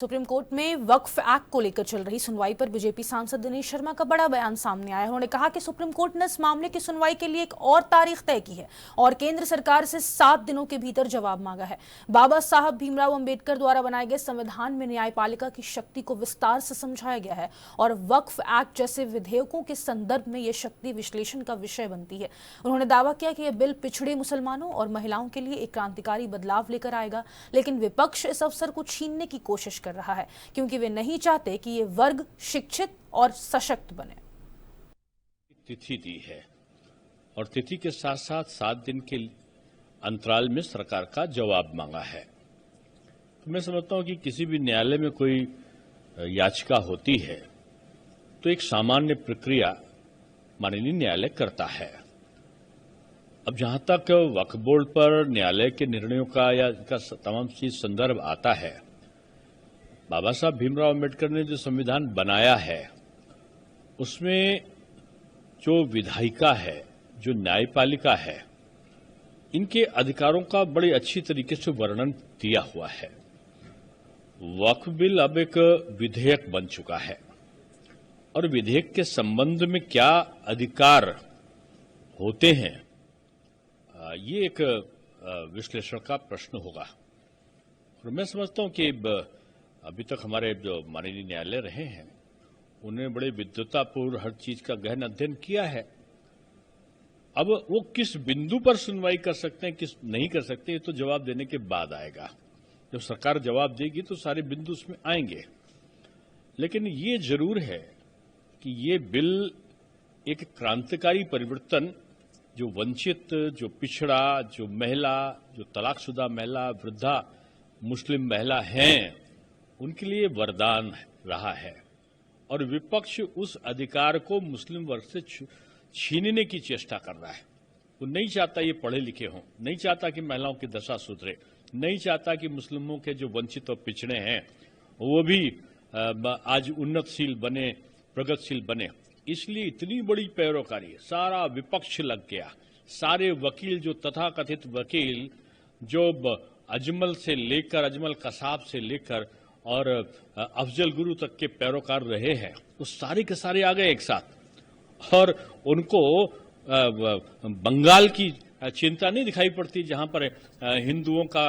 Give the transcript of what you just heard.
Supreme court में वक्फ act को लेकर चल रही सुनवाई पर बीजेपी सांसद दिनेश शर्मा का बड़ा बयान सामने आया है। उन्होंने कहा कि सुप्रीम कोर्ट ने इस मामले की सुनवाई के लिए एक और तारीख तय की है और केंद्र सरकार से 7 दिनों के भीतर जवाब मांगा है। बाबा साहब भीमराव अंबेडकर द्वारा बनाए गए संविधान में न्यायपालिका की शक्ति को विस्तार से समझाया गया है और वक्फ एक्ट जैसे विधेयकों के संदर्भ में यह शक्ति विश्लेषण का विषय बनती है। उन्होंने दावा किया कि यह बिल पिछड़े मुसलमानों और महिलाओं के लिए एक क्रांतिकारी बदलाव लेकर आएगा, लेकिन विपक्ष इस अवसर को छीनने की कोशिश कर रहा है क्योंकि वे नहीं चाहते कि ये वर्ग शिक्षित और सशक्त बने। तिथि दी है और तिथि के साथ साथ 7 दिन के अंतराल में सरकार का जवाब मांगा है। तो मैं समझता हूं कि किसी भी न्यायालय में कोई याचिका होती है तो एक सामान्य प्रक्रिया माननीय न्यायालय करता है। अब जहां तक वक्फ बोर्ड पर न्यायालय के निर्णयों का या इनका तमाम चीज संदर्भ आता है, बाबा साहब भीमराव अंबेडकर ने जो संविधान बनाया है उसमें जो विधायिका है, जो न्यायपालिका है, इनके अधिकारों का बड़ी अच्छी तरीके से वर्णन दिया हुआ है। वक्फ बिल अब एक विधेयक बन चुका है और विधेयक के संबंध में क्या अधिकार होते हैं, ये एक विश्लेषण का प्रश्न होगा। और मैं समझता हूं कि अभी तक हमारे जो माननीय न्यायालय रहे हैं उन्होंने बड़े विद्वतापूर्ण हर चीज का गहन अध्ययन किया है। अब वो किस बिंदु पर सुनवाई कर सकते हैं, किस नहीं कर सकते, ये तो जवाब देने के बाद आएगा। जब सरकार जवाब देगी तो सारे बिंदु उसमें आएंगे। लेकिन ये जरूर है कि ये बिल एक क्रांतिकारी परिवर्तन, जो वंचित, जो पिछड़ा, जो महिला, जो तलाकशुदा महिला, वृद्धा मुस्लिम महिला हैं, उनके लिए वरदान रहा है और विपक्ष उस अधिकार को मुस्लिम वर्ग से छीनने की चेष्टा कर रहा है। वो नहीं चाहता ये पढ़े लिखे हों, नहीं चाहता कि महिलाओं की दशा सुधरे, नहीं चाहता कि मुस्लिमों के जो वंचित और पिछड़े हैं वो भी आज उन्नतशील बने, प्रगतिशील बने। इसलिए इतनी बड़ी पैरोकारी, सारा विपक्ष लग गया। सारे वकील, जो तथाकथित वकील, जो अजमल से लेकर, अजमल कसाब से लेकर और अफजल गुरु तक के पैरोकार रहे हैं, वो सारे के सारे आ गए एक साथ। और उनको बंगाल की चिंता नहीं दिखाई पड़ती जहां पर हिंदुओं का